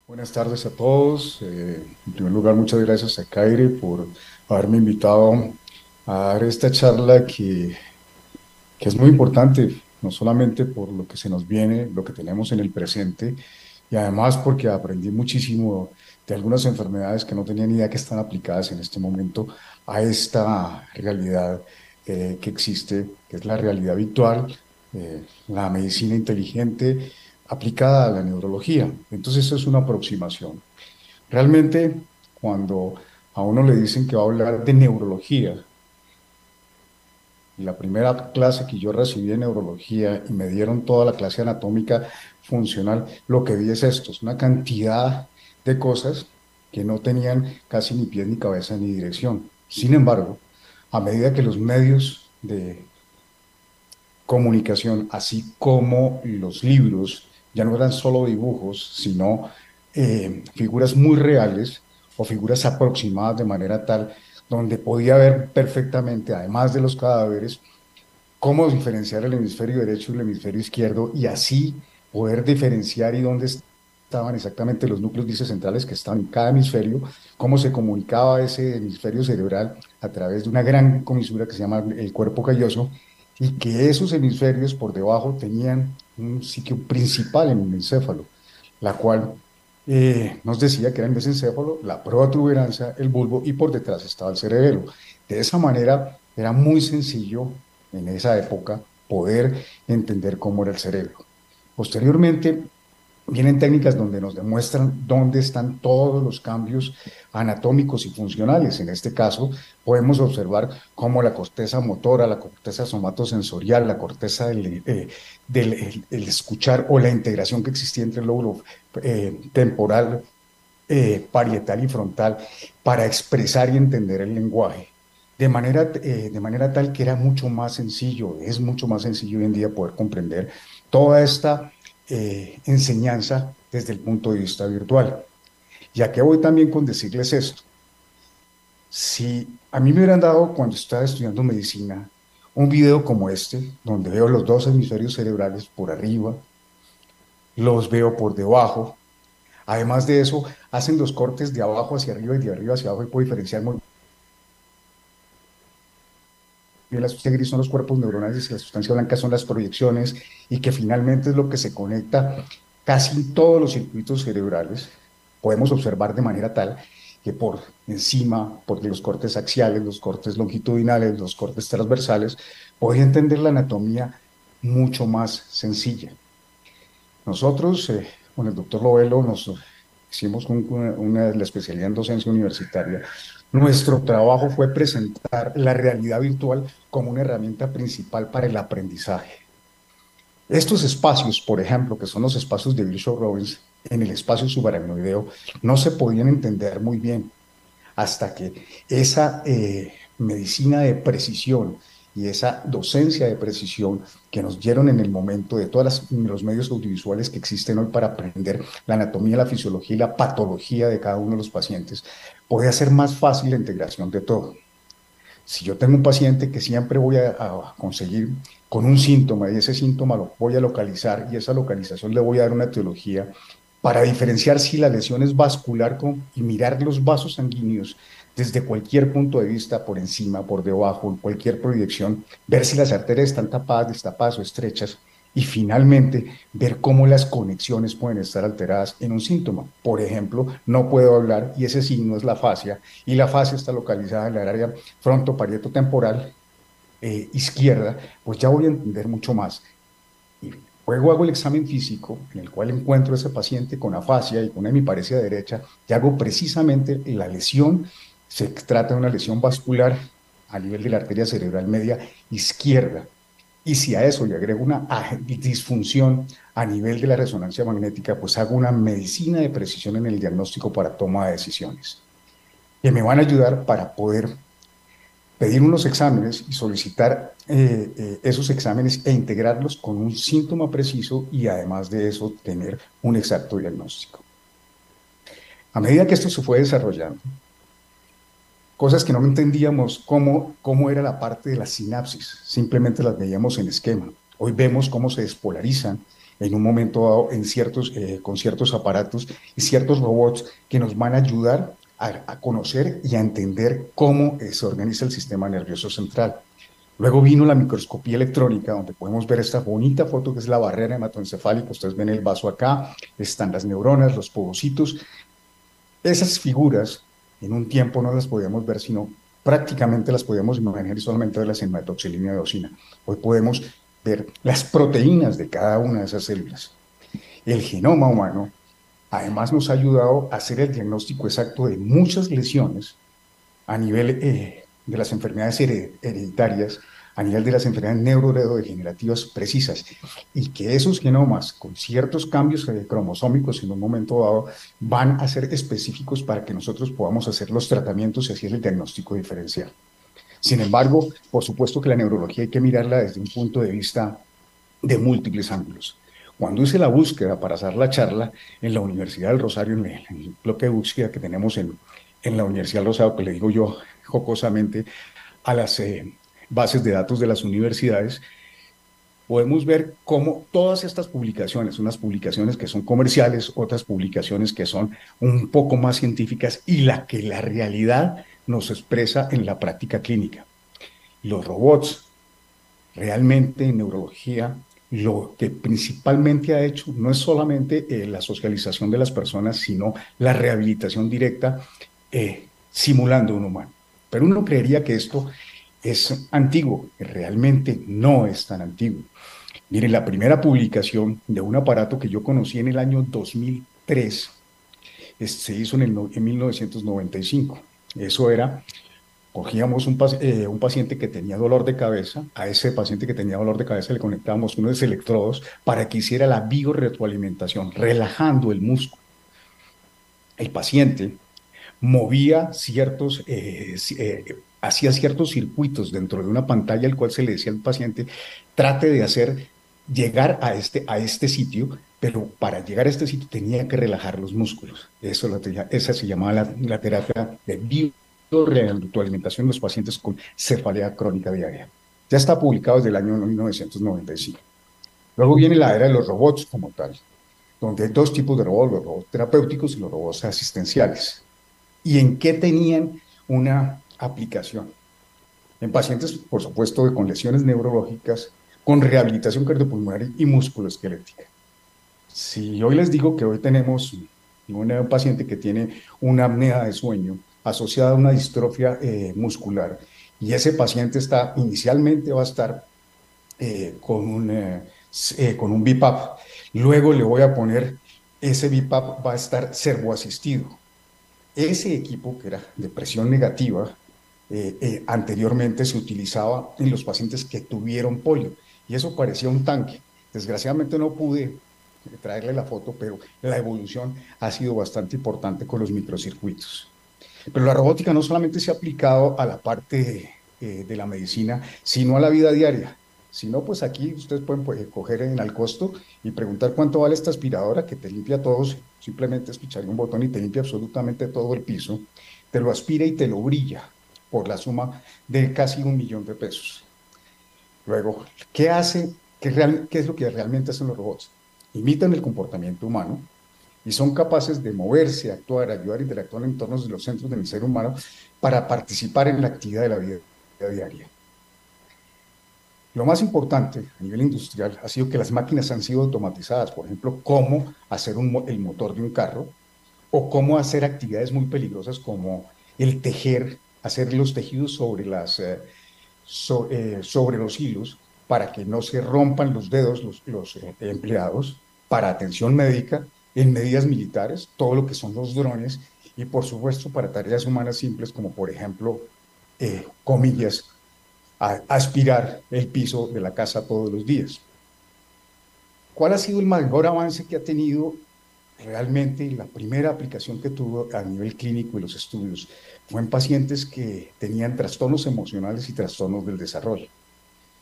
Buenas tardes a todos. En primer lugar, muchas gracias a Kairi por haberme invitado a dar esta charla que es muy importante, no solamente por lo que se nos viene, lo que tenemos en el presente, y además porque aprendí muchísimo de algunas enfermedades que no tenía ni idea que están aplicadas en este momento a esta realidad que existe, que es la realidad virtual, la medicina inteligente aplicada a la neurología. Entonces, eso es una aproximación. Realmente, cuando a uno le dicen que va a hablar de neurología, la primera clase que yo recibí de neurología y me dieron toda la clase anatómica funcional, lo que vi es esto, es una cantidad de cosas que no tenían casi ni pies ni cabeza ni dirección. Sin embargo, a medida que los medios de comunicación, así como los libros, ya no eran solo dibujos, sino figuras muy reales o figuras aproximadas de manera tal donde podía ver perfectamente, además de los cadáveres, cómo diferenciar el hemisferio derecho y el hemisferio izquierdo y así poder diferenciar y dónde estaban exactamente los núcleos centrales que estaban en cada hemisferio, cómo se comunicaba ese hemisferio cerebral a través de una gran comisura que se llama el cuerpo calloso y que esos hemisferios por debajo tenían un sitio principal en el encéfalo, la cual nos decía que era el mesencéfalo, la protuberancia, el bulbo y por detrás estaba el cerebelo. De esa manera era muy sencillo en esa época poder entender cómo era el cerebro. Posteriormente, vienen técnicas donde nos demuestran dónde están todos los cambios anatómicos y funcionales. En este caso, podemos observar cómo la corteza motora, la corteza somatosensorial, la corteza del escuchar o la integración que existía entre el lóbulo temporal, parietal y frontal para expresar y entender el lenguaje. De manera tal que era mucho más sencillo, es mucho más sencillo hoy en día poder comprender toda esta enseñanza desde el punto de vista virtual. Ya que voy también con decirles esto, si a mí me hubieran dado cuando estaba estudiando medicina un video como este, donde veo los dos hemisferios cerebrales por arriba, los veo por debajo, además de eso, hacen los cortes de abajo hacia arriba y de arriba hacia abajo y puedo diferenciar muy bien. La sustancia gris son los cuerpos neuronales y la sustancia blanca son las proyecciones y que finalmente es lo que se conecta casi en todos los circuitos cerebrales. Podemos observar de manera tal que por encima, por los cortes axiales, los cortes longitudinales, los cortes transversales, podría entender la anatomía mucho más sencilla. Nosotros, con el doctor Lovelo, nos hicimos la especialidad en docencia universitaria. Nuestro trabajo fue presentar la realidad virtual como una herramienta principal para el aprendizaje. Estos espacios, por ejemplo, que son los espacios de Virchow Robbins, en el espacio subaracnoideo, no se podían entender muy bien hasta que esa medicina de precisión y esa docencia de precisión que nos dieron en el momento de todos los medios audiovisuales que existen hoy para aprender la anatomía, la fisiología y la patología de cada uno de los pacientes, puede hacer más fácil la integración de todo. Si yo tengo un paciente que siempre voy a conseguir con un síntoma y ese síntoma lo voy a localizar y esa localización le voy a dar una etiología para diferenciar si la lesión es vascular y mirar los vasos sanguíneos desde cualquier punto de vista, por encima, por debajo, en cualquier proyección, ver si las arterias están tapadas, destapadas o estrechas y finalmente ver cómo las conexiones pueden estar alteradas en un síntoma. Por ejemplo, no puedo hablar y ese signo es la fascia y la fascia está localizada en el área frontoparieto-temporal izquierda, pues ya voy a entender mucho más. Y luego hago el examen físico en el cual encuentro a ese paciente con afasia y con una hemiparesia derecha y hago precisamente la lesión. Se trata de una lesión vascular a nivel de la arteria cerebral media izquierda. Y si a eso le agrego una disfunción a nivel de la resonancia magnética, pues hago una medicina de precisión en el diagnóstico para toma de decisiones, que me van a ayudar para poder pedir unos exámenes y solicitar esos exámenes e integrarlos con un síntoma preciso y además de eso tener un exacto diagnóstico. A medida que esto se fue desarrollando, cosas que no entendíamos cómo era la parte de la sinapsis, simplemente las veíamos en esquema. Hoy vemos cómo se despolarizan en un momento dado con ciertos aparatos y ciertos robots que nos van a ayudar a conocer y a entender cómo se organiza el sistema nervioso central. Luego vino la microscopía electrónica, donde podemos ver esta bonita foto que es la barrera hematoencefálica. Ustedes ven el vaso acá, están las neuronas, los povocitos. Esas figuras en un tiempo no las podíamos ver, sino prácticamente las podíamos imaginar y solamente verlas en metoxilina y eosina. Hoy podemos ver las proteínas de cada una de esas células. El genoma humano además nos ha ayudado a hacer el diagnóstico exacto de muchas lesiones a nivel de las enfermedades hereditarias, a nivel de las enfermedades neurodegenerativas precisas, y que esos genomas con ciertos cambios cromosómicos en un momento dado van a ser específicos para que nosotros podamos hacer los tratamientos y hacer el diagnóstico diferencial. Sin embargo, por supuesto que la neurología hay que mirarla desde un punto de vista de múltiples ángulos. Cuando hice la búsqueda para hacer la charla en la Universidad del Rosario, en el bloque de búsqueda que tenemos en la Universidad del Rosario, que le digo yo jocosamente a las bases de datos de las universidades, podemos ver cómo todas estas publicaciones, unas publicaciones que son comerciales, otras publicaciones que son un poco más científicas y la que la realidad nos expresa en la práctica clínica. Los robots realmente en neurología lo que principalmente ha hecho no es solamente la socialización de las personas, sino la rehabilitación directa simulando un humano. Pero uno creería que esto es antiguo, realmente no es tan antiguo. Miren, la primera publicación de un aparato que yo conocí en el año 2003 se hizo en 1995. Eso era cogíamos un paciente que tenía dolor de cabeza, a ese paciente que tenía dolor de cabeza le conectábamos unos electrodos para que hiciera la biorretroalimentación, relajando el músculo. El paciente movía hacía ciertos circuitos dentro de una pantalla, el cual se le decía al paciente, trate de llegar a este sitio, pero para llegar a este sitio tenía que relajar los músculos. Esa se llamaba la terapia de biorretroalimentación en los pacientes con cefalea crónica diaria. Ya está publicado desde el año 1995. Luego viene la era de los robots como tal, donde hay dos tipos de robots, los robots terapéuticos y los robots asistenciales. ¿Y en qué tenían una aplicación? En pacientes, por supuesto, con lesiones neurológicas, con rehabilitación cardiopulmonar y musculoesquelética. Si hoy les digo que hoy tenemos un paciente que tiene una apnea de sueño asociada a una distrofia muscular, y ese paciente inicialmente va a estar con un BiPAP, luego le voy a poner, ese BiPAP va a estar servoasistido. Ese equipo, que era de presión negativa, anteriormente se utilizaba en los pacientes que tuvieron polio, y eso parecía un tanque. Desgraciadamente no pude traerle la foto, pero la evolución ha sido bastante importante con los microcircuitos. Pero la robótica no solamente se ha aplicado a la parte de la medicina, sino a la vida diaria. Si no, pues aquí ustedes pueden coger en al costo y preguntar cuánto vale esta aspiradora que te limpia todo, simplemente es pichar un botón y te limpia absolutamente todo el piso, te lo aspira y te lo brilla por la suma de casi 1 millón de pesos. Luego, ¿qué hace? ¿Qué es lo que realmente hacen los robots? Imitan el comportamiento humano y son capaces de moverse, actuar, ayudar, interactuar en entornos de los centros del ser humano para participar en la actividad de la vida diaria. Lo más importante a nivel industrial ha sido que las máquinas han sido automatizadas, por ejemplo, cómo hacer el motor de un carro o cómo hacer actividades muy peligrosas como el tejer, hacer los tejidos sobre los hilos para que no se rompan los dedos los empleados, para atención médica, en medidas militares, todo lo que son los drones y por supuesto para tareas humanas simples como por ejemplo, comillas, aspirar el piso de la casa todos los días. ¿Cuál ha sido el mayor avance que ha tenido realmente la primera aplicación que tuvo a nivel clínico y los estudios? Fue en pacientes que tenían trastornos emocionales y trastornos del desarrollo,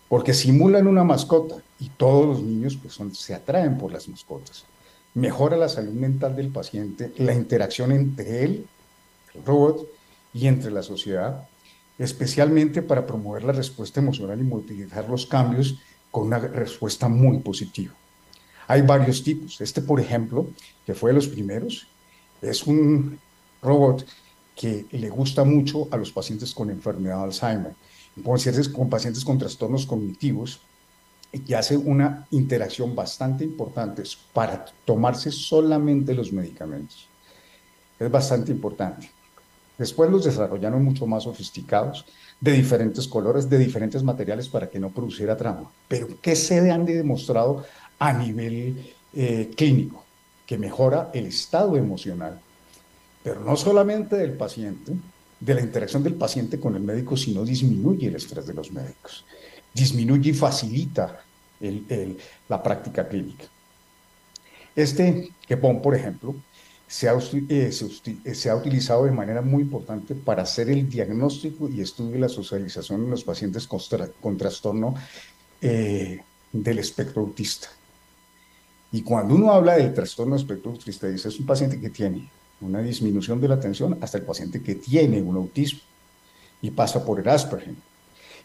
porque simulan una mascota y todos los niños pues, se atraen por las mascotas. Mejora la salud mental del paciente, la interacción entre él, el robot, y entre la sociedad, especialmente para promover la respuesta emocional y movilizar los cambios con una respuesta muy positiva. Hay varios tipos. Este, por ejemplo, que fue de los primeros, es un robot que le gusta mucho a los pacientes con enfermedad de Alzheimer, con pacientes con trastornos cognitivos, y hace una interacción bastante importante para tomarse solamente los medicamentos. Es bastante importante. Después los desarrollaron mucho más sofisticados, de diferentes colores, de diferentes materiales para que no produciera trauma. Pero ¿qué se han demostrado a nivel clínico? Que mejora el estado emocional, pero no solamente del paciente, de la interacción del paciente con el médico, sino disminuye el estrés de los médicos, disminuye y facilita la práctica clínica. Este Kepón, por ejemplo, se ha utilizado de manera muy importante para hacer el diagnóstico y estudio de la socialización en los pacientes con trastorno del espectro autista. Y cuando uno habla del trastorno del espectro autista, dice, es un paciente que tiene una disminución de la atención hasta el paciente que tiene un autismo y pasa por el Asperger.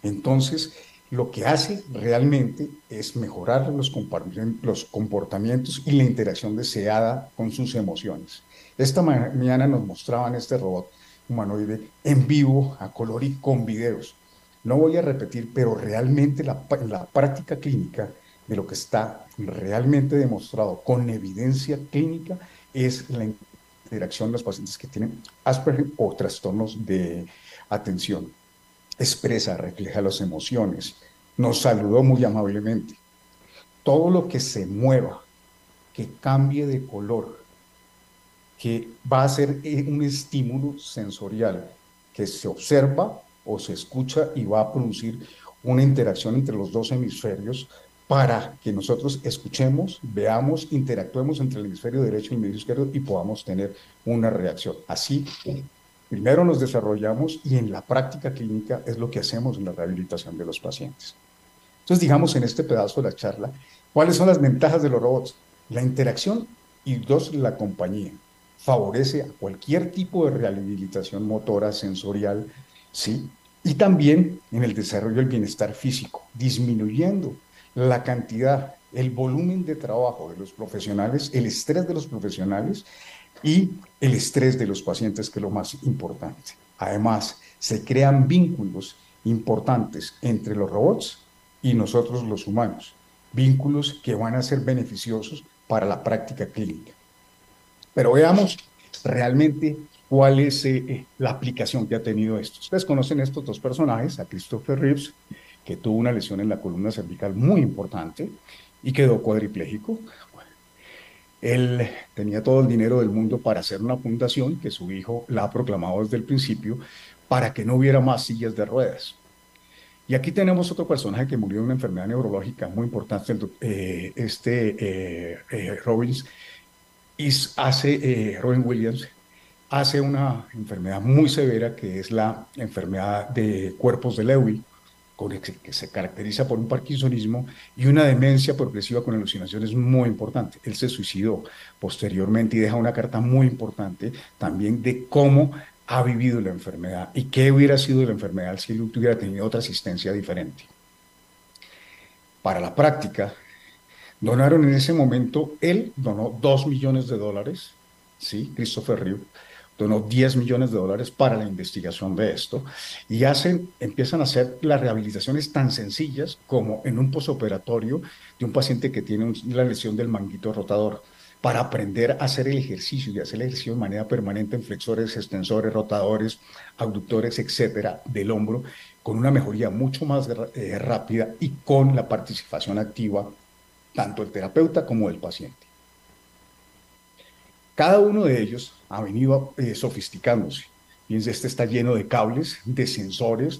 Entonces, lo que hace realmente es mejorar los comportamientos y la interacción deseada con sus emociones. Esta mañana nos mostraban este robot humanoide en vivo, a color y con videos. No voy a repetir, pero realmente la práctica clínica de lo que está realmente demostrado con evidencia clínica es la interacción de los pacientes que tienen Asperger o trastornos de atención. Expresa, refleja las emociones, nos saludó muy amablemente. Todo lo que se mueva, que cambie de color, que va a ser un estímulo sensorial que se observa o se escucha y va a producir una interacción entre los dos hemisferios para que nosotros escuchemos, veamos, interactuemos entre el hemisferio derecho y el hemisferio izquierdo y podamos tener una reacción. Así, primero nos desarrollamos y en la práctica clínica es lo que hacemos en la rehabilitación de los pacientes. Entonces, digamos en este pedazo de la charla, ¿cuáles son las ventajas de los robots? La interacción y dos, la compañía. Favorece a cualquier tipo de rehabilitación motora, sensorial, ¿sí? Y también en el desarrollo del bienestar físico, disminuyendo la cantidad, el volumen de trabajo de los profesionales, el estrés de los profesionales y el estrés de los pacientes, que es lo más importante. Además, se crean vínculos importantes entre los robots y nosotros los humanos, vínculos que van a ser beneficiosos para la práctica clínica. Pero veamos realmente cuál es la aplicación que ha tenido esto. Ustedes conocen estos dos personajes, a Christopher Reeves, que tuvo una lesión en la columna cervical muy importante y quedó cuadripléjico. Él tenía todo el dinero del mundo para hacer una fundación que su hijo la ha proclamado desde el principio para que no hubiera más sillas de ruedas. Y aquí tenemos otro personaje que murió de una enfermedad neurológica muy importante, Robbins, Robin Williams, hace una enfermedad muy severa que es la enfermedad de cuerpos de Lewy, que se caracteriza por un parkinsonismo y una demencia progresiva con alucinaciones muy importante. Él se suicidó posteriormente y deja una carta muy importante también de cómo ha vivido la enfermedad y qué hubiera sido la enfermedad si él hubiera tenido otra asistencia diferente. Para la práctica, donaron en ese momento, él donó $2 millones, ¿sí? Christopher Reeve donó $10 millones para la investigación de esto y empiezan a hacer las rehabilitaciones tan sencillas como en un posoperatorio de un paciente que tiene la lesión del manguito rotador para aprender a hacer el ejercicio y hacer el ejercicio de manera permanente en flexores, extensores, rotadores, abductores, etcétera, del hombro, con una mejoría mucho más rápida y con la participación activa tanto el terapeuta como el paciente. Cada uno de ellos ha venido sofisticándose. Fíjense, este está lleno de cables, de sensores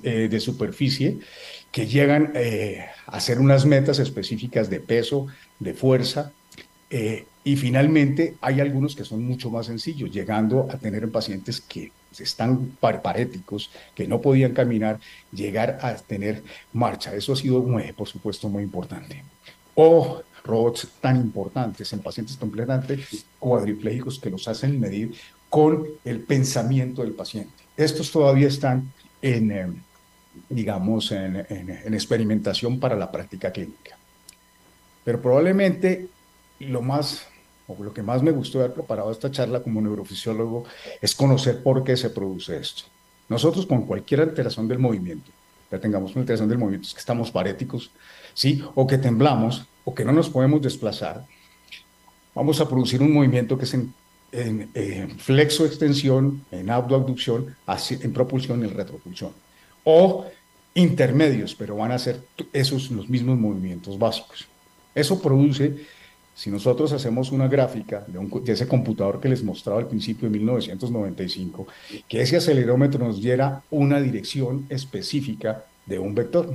de superficie que llegan a hacer unas metas específicas de peso, de fuerza, y finalmente hay algunos que son mucho más sencillos, llegando a tener en pacientes que están paréticos, que no podían caminar, llegar a tener marcha. Eso ha sido, por supuesto, muy importante. O robots tan importantes en pacientes completamente cuadriplégicos que los hacen medir con el pensamiento del paciente. Estos todavía están digamos, en experimentación para la práctica clínica. Pero probablemente lo más, o lo que más me gustó de haber preparado esta charla como neurofisiólogo es conocer por qué se produce esto. Nosotros con cualquier alteración del movimiento, ya tengamos una alteración del movimiento, es que estamos paréticos, ¿sí? O que temblamos, o que no nos podemos desplazar, vamos a producir un movimiento que es en flexo-extensión, en abducción, en propulsión y en retropulsión. O intermedios, pero van a ser esos los mismos movimientos básicos. Eso produce, si nosotros hacemos una gráfica de ese computador que les mostraba al principio de 1995, que ese acelerómetro nos diera una dirección específica de un vector.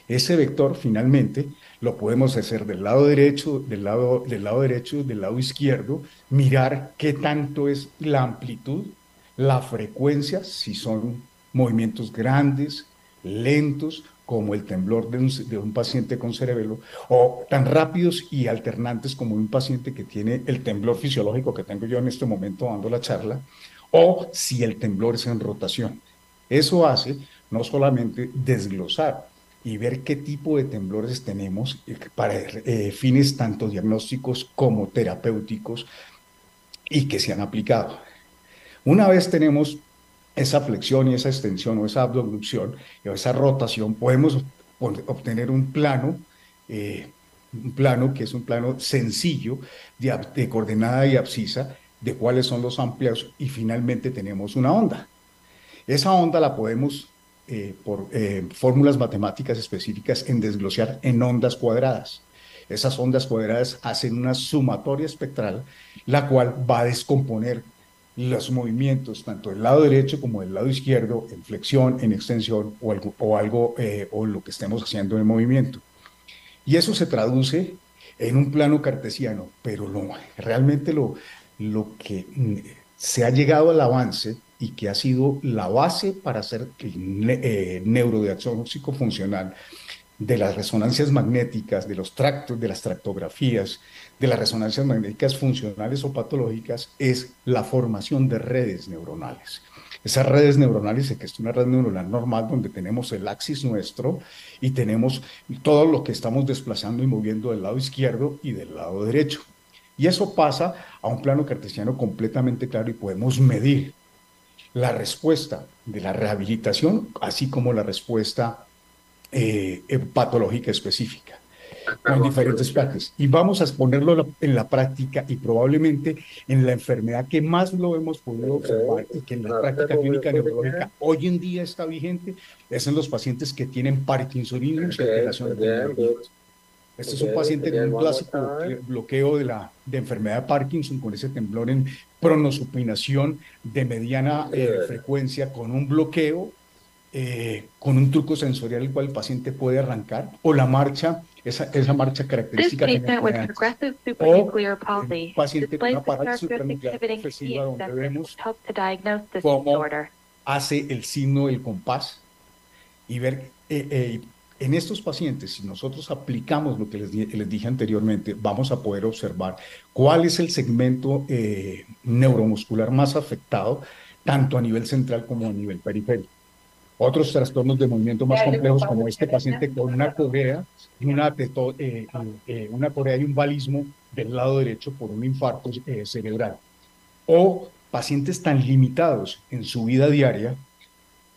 Ese vector finalmente lo podemos hacer del lado derecho, del lado derecho, del lado izquierdo, mirar qué tanto es la amplitud, la frecuencia, si son movimientos grandes, lentos, como el temblor de un paciente con cerebelo, o tan rápidos y alternantes como un paciente que tiene el temblor fisiológico que tengo yo en este momento dando la charla, o si el temblor es en rotación. Eso hace no solamente desglosar y ver qué tipo de temblores tenemos para fines tanto diagnósticos como terapéuticos y que se han aplicado. Una vez tenemos esa flexión y esa extensión o esa abducción o esa rotación, podemos obtener un plano que es un plano sencillo de coordenada y abscisa de cuáles son los amplios y finalmente tenemos una onda. Esa onda la podemos, por fórmulas matemáticas específicas, en desglosar en ondas cuadradas. Esas ondas cuadradas hacen una sumatoria espectral, la cual va a descomponer los movimientos, tanto del lado derecho como del lado izquierdo, en flexión, en extensión o lo que estemos haciendo en el movimiento. Y eso se traduce en un plano cartesiano, pero realmente lo que se ha llegado al avance y que ha sido la base para hacer el neurodiagnóstico funcional de las resonancias magnéticas, de los tractos, de las tractografías, de las resonancias magnéticas funcionales o patológicas, es la formación de redes neuronales. Esas redes neuronales, que es una red neuronal normal donde tenemos el axis nuestro y tenemos todo lo que estamos desplazando y moviendo del lado izquierdo y del lado derecho. Y eso pasa a un plano cartesiano completamente claro y podemos medir la respuesta de la rehabilitación, así como la respuesta patológica específica, con diferentes prácticas. Y vamos a ponerlo en la práctica y probablemente en la enfermedad que más lo hemos podido observar y que en la práctica clínica neurológica hoy en día está vigente, es en los pacientes que tienen parkinsonismo y alteración de neuronas. Este es un paciente con un clásico bloqueo de enfermedad de Parkinson, con ese temblor en pronosupinación de mediana frecuencia, con un bloqueo, con un truco sensorial el cual el paciente puede arrancar, o la marcha, esa marcha característica que me puede antes, o un paciente con una parálisis supranuclear progresiva donde vemos cómo hace el signo del compás y ver en estos pacientes, si nosotros aplicamos lo que les dije anteriormente, vamos a poder observar cuál es el segmento neuromuscular más afectado, tanto a nivel central como a nivel periférico. Otros trastornos de movimiento más complejos, como este paciente con una corea una corea y un balismo del lado derecho por un infarto cerebral. O pacientes tan limitados en su vida diaria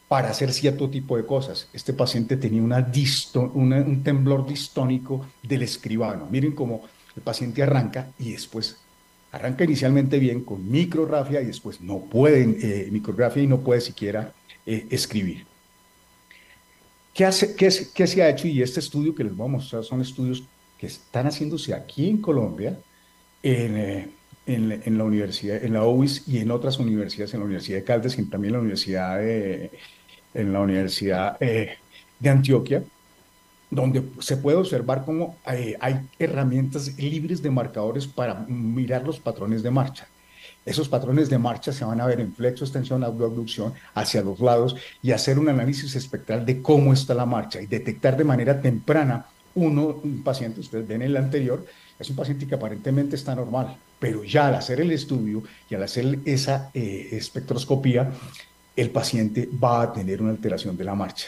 para hacer cierto tipo de cosas. Este paciente tenía un temblor distónico del escribano. Miren cómo el paciente arranca y después arranca inicialmente bien con micrografía y después no puede micrografía y no puede siquiera escribir. ¿Qué se ha hecho? Y este estudio que les voy a mostrar son estudios que están haciéndose aquí en Colombia, en la universidad, en la UIS y en otras universidades, en la Universidad de Caldas y también en la Universidad de Antioquia, donde se puede observar cómo hay herramientas libres de marcadores para mirar los patrones de marcha. Esos patrones de marcha se van a ver en flexo, extensión, abducción, hacia los lados y hacer un análisis espectral de cómo está la marcha y detectar de manera temprana un paciente, ustedes ven el anterior, es un paciente que aparentemente está normal, pero ya al hacer el estudio y al hacer esa espectroscopía, el paciente va a tener una alteración de la marcha.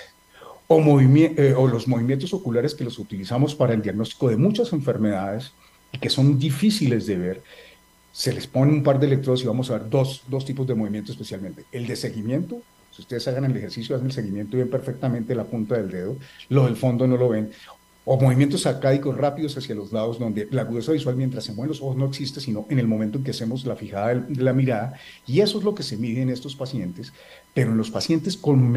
o los movimientos oculares que los utilizamos para el diagnóstico de muchas enfermedades y que son difíciles de ver. Se les pone un par de electrodos y vamos a ver dos tipos de movimiento especialmente. El de seguimiento, si ustedes hagan el ejercicio, hacen el seguimiento y ven perfectamente la punta del dedo, lo del fondo no lo ven, o movimientos arcádicos rápidos hacia los lados, donde la agudeza visual mientras se mueven los ojos no existe, sino en el momento en que hacemos la fijada de la mirada, y eso es lo que se mide en estos pacientes, pero en los pacientes con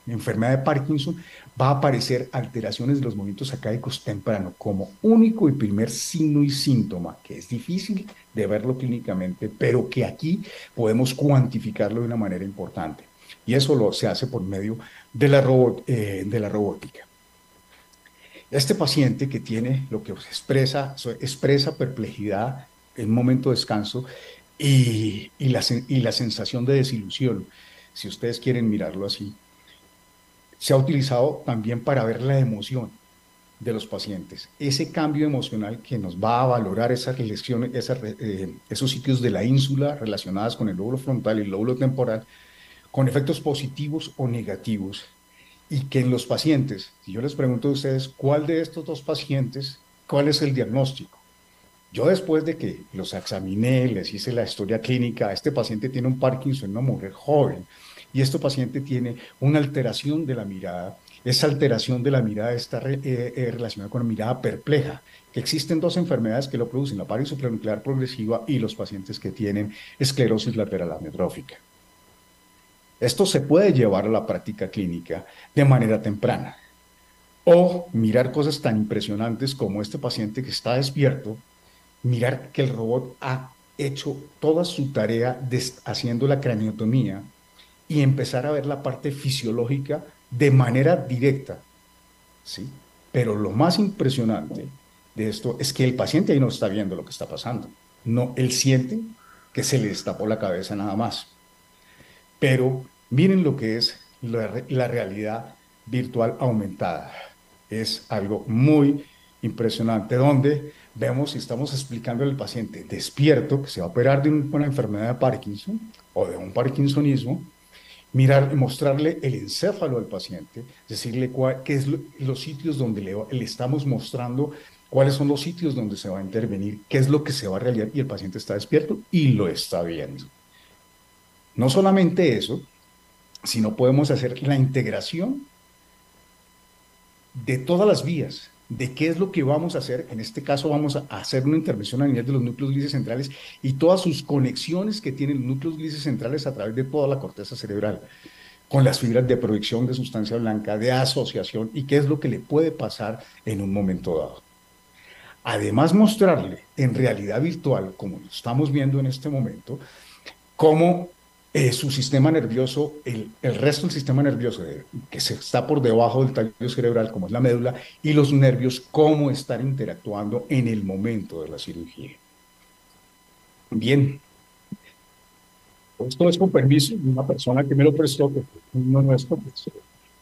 enfermedad de Parkinson va a aparecer alteraciones de los movimientos arcádicos temprano como único y primer signo y síntoma, que es difícil de verlo clínicamente, pero que aquí podemos cuantificarlo de una manera importante. Y eso se hace por medio de la robótica. Este paciente que tiene lo que expresa perplejidad en un momento de descanso y la sensación de desilusión, si ustedes quieren mirarlo así, se ha utilizado también para ver la emoción de los pacientes, ese cambio emocional que nos va a valorar esos sitios de la ínsula relacionadas con el lóbulo frontal y el lóbulo temporal, con efectos positivos o negativos, y que en los pacientes, si yo les pregunto a ustedes, ¿cuál de estos dos pacientes, cuál es el diagnóstico? Yo después de que los examiné, les hice la historia clínica, este paciente tiene un Parkinson, una mujer joven, y este paciente tiene una alteración de la mirada. Esa alteración de la mirada está relacionada con la mirada perpleja, que existen dos enfermedades que lo producen, la parálisis supranuclear progresiva y los pacientes que tienen esclerosis lateral amiotrófica. Esto se puede llevar a la práctica clínica de manera temprana o mirar cosas tan impresionantes como este paciente que está despierto, mirar que el robot ha hecho toda su tarea haciendo la craniotomía y empezar a ver la parte fisiológica de manera directa, ¿sí? Pero lo más impresionante de esto es que el paciente ahí no está viendo lo que está pasando. No, él siente que se le destapó la cabeza nada más. Pero miren lo que es la realidad virtual aumentada. Es algo muy impresionante, donde vemos y estamos explicando al paciente despierto que se va a operar de una enfermedad de Parkinson o de un parkinsonismo, mirar y mostrarle el encéfalo al paciente, decirle qué es los sitios donde le estamos mostrando cuáles son los sitios donde se va a intervenir, qué es lo que se va a realizar, y el paciente está despierto y lo está viendo. No solamente eso, sino podemos hacer la integración de todas las vías, de qué es lo que vamos a hacer. En este caso vamos a hacer una intervención a nivel de los núcleos grises centrales y todas sus conexiones que tienen los núcleos grises centrales a través de toda la corteza cerebral, con las fibras de producción de sustancia blanca, de asociación, y qué es lo que le puede pasar en un momento dado. Además, mostrarle en realidad virtual, como lo estamos viendo en este momento, cómo su sistema nervioso, el resto del sistema nervioso que se está por debajo del tallo cerebral, como es la médula, y los nervios, cómo están interactuando en el momento de la cirugía. Bien, esto es con permiso de una persona que me lo prestó, que fue uno nuestro, pues,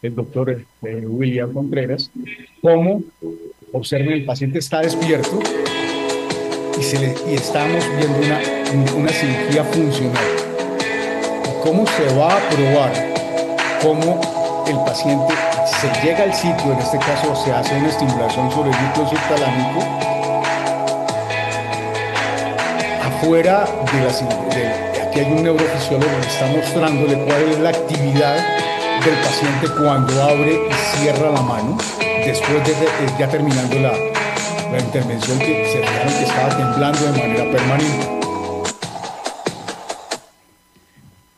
el doctor William Contreras, cómo, observen, el paciente está despierto y estamos viendo una cirugía funcional. ¿Cómo se va a probar cómo el paciente se llega al sitio? En este caso se hace una estimulación sobre el núcleo subtalámico afuera aquí hay un neurofisiólogo que está mostrándole cuál es la actividad del paciente cuando abre y cierra la mano después de ya terminando la intervención, que se fijaron que estaba temblando de manera permanente.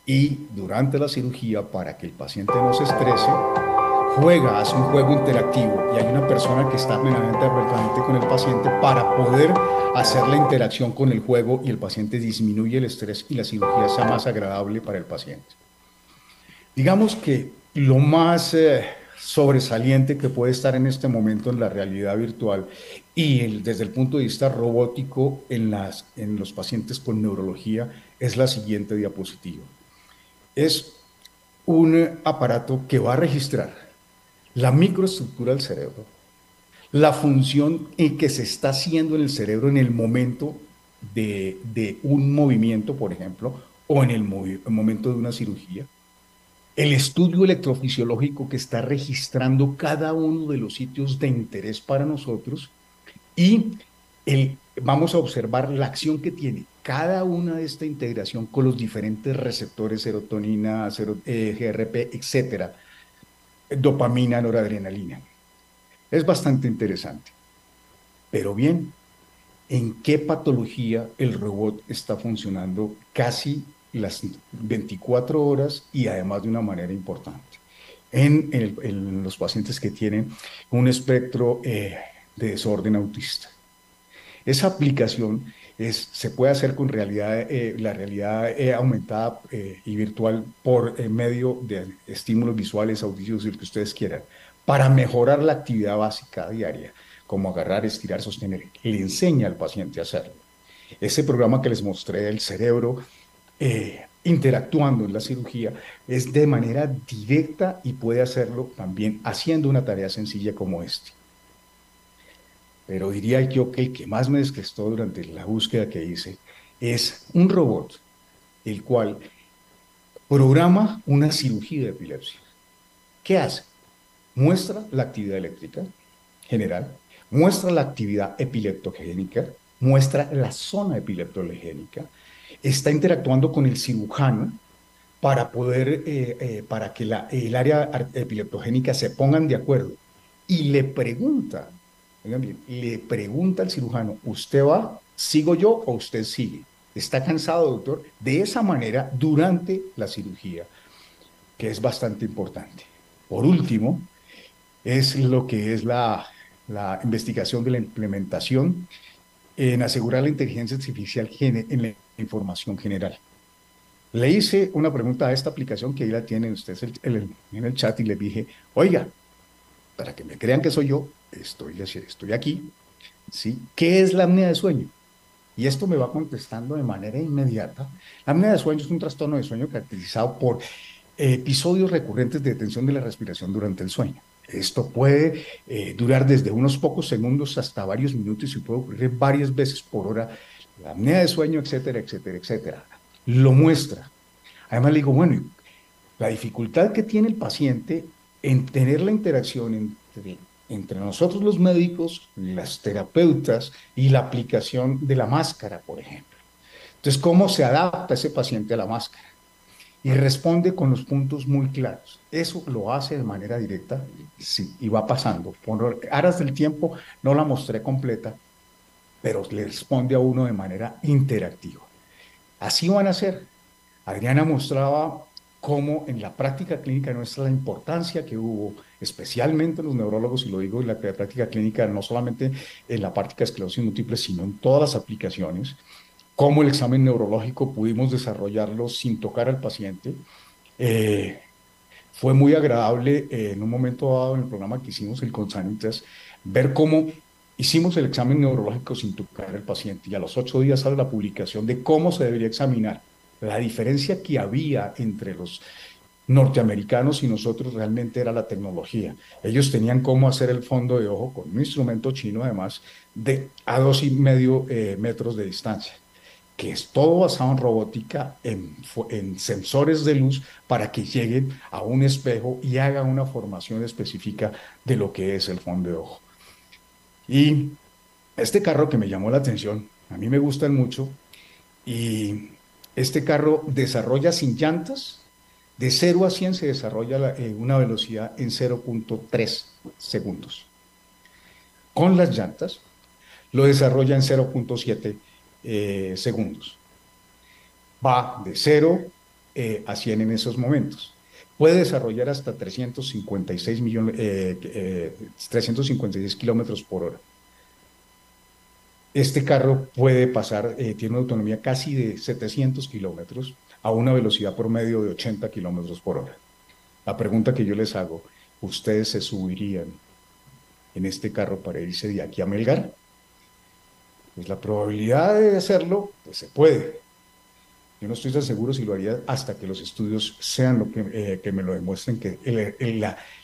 Y durante la cirugía, para que el paciente no se estrese, hace un juego interactivo, y hay una persona que está plenamente advertente con el paciente para poder hacer la interacción con el juego, y el paciente disminuye el estrés y la cirugía sea más agradable para el paciente. Digamos que lo más sobresaliente que puede estar en este momento en la realidad virtual y desde el punto de vista robótico en los pacientes con neurología es la siguiente diapositiva. Es un aparato que va a registrar la microestructura del cerebro, la función en que se está haciendo en el cerebro en el momento de un movimiento, por ejemplo, o en el momento de una cirugía. el estudio electrofisiológico que está registrando cada uno de los sitios de interés para nosotros y vamos a observar la acción que tiene cada una de esta integración con los diferentes receptores, serotonina, GRP, etcétera, dopamina, noradrenalina. Es bastante interesante. Pero bien, ¿en qué patología el robot está funcionando casi las 24 horas y además de una manera importante? En los pacientes que tienen un espectro de desorden autista. Esa aplicación se puede hacer con la realidad aumentada y virtual por medio de estímulos visuales, auditivos y lo que ustedes quieran, para mejorar la actividad básica diaria, como agarrar, estirar, sostener. Le enseña al paciente a hacerlo. Ese programa que les mostré del cerebro interactuando en la cirugía es de manera directa y puede hacerlo también haciendo una tarea sencilla como esta. Pero diría yo que el que más me desgastó durante la búsqueda que hice es un robot, el cual programa una cirugía de epilepsia. ¿Qué hace? Muestra la actividad eléctrica general, muestra la actividad epileptogénica, muestra la zona epileptogénica, está interactuando con el cirujano para que el área epileptogénica se pongan de acuerdo y le pregunta, oigan bien, le pregunta al cirujano, ¿usted va, sigo yo o usted sigue? ¿Está cansado, doctor? De esa manera, durante la cirugía, que es bastante importante. Por último, es lo que es la investigación de la implementación en asegurar la inteligencia artificial en la información general. Le hice una pregunta a esta aplicación que ahí la tienen ustedes en el chat y les dije, oiga, para que me crean que soy yo, estoy aquí, ¿sí? ¿Qué es la apnea de sueño? Y esto me va contestando de manera inmediata. La apnea de sueño es un trastorno de sueño caracterizado por episodios recurrentes de detención de la respiración durante el sueño. Esto puede durar desde unos pocos segundos hasta varios minutos y puede ocurrir varias veces por hora. La apnea de sueño, etcétera, etcétera, etcétera. Lo muestra. Además le digo, bueno, la dificultad que tiene el paciente en tener la interacción entre nosotros los médicos, las terapeutas y la aplicación de la máscara, por ejemplo. Entonces, ¿cómo se adapta ese paciente a la máscara? Y responde con los puntos muy claros. Eso lo hace de manera directa, sí, y va pasando. Por aras del tiempo no la mostré completa, pero le responde a uno de manera interactiva. Así van a ser. Adriana mostraba cómo en la práctica clínica nuestra la importancia que hubo, especialmente en los neurólogos, y lo digo en la práctica clínica, no solamente en la parte de esclerosis múltiple, sino en todas las aplicaciones, cómo el examen neurológico pudimos desarrollarlo sin tocar al paciente. Eh, Fue muy agradable en un momento dado en el programa que hicimos, el Consanitas, ver cómo hicimos el examen neurológico sin tocar al paciente y a los 8 días sale la publicación de cómo se debería examinar. La diferencia que había entre los norteamericanos y nosotros realmente era la tecnología. Ellos tenían cómo hacer el fondo de ojo con un instrumento chino, además, a 2,5 metros de distancia, que es todo basado en robótica, en sensores de luz, para que lleguen a un espejo y hagan una formación específica de lo que es el fondo de ojo. Y este carro que me llamó la atención, a mí me gustan mucho, y este carro desarrolla sin llantas, de 0 a 100 se desarrolla una velocidad en 0,3 segundos. Con las llantas lo desarrolla en 0,7 segundos. Va de 0 a 100 en esos momentos. Puede desarrollar hasta 356 kilómetros por hora. Este carro puede pasar, tiene una autonomía casi de 700 kilómetros a una velocidad promedio de 80 kilómetros por hora. La pregunta que yo les hago, ¿ustedes se subirían en este carro para irse de aquí a Melgar? Pues la probabilidad de hacerlo, pues se puede. Yo no estoy tan seguro si lo haría hasta que los estudios sean que me lo demuestren, que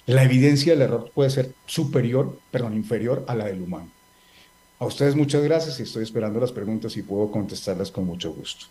la evidencia del error puede ser inferior a la del humano. A ustedes muchas gracias y estoy esperando las preguntas y puedo contestarlas con mucho gusto.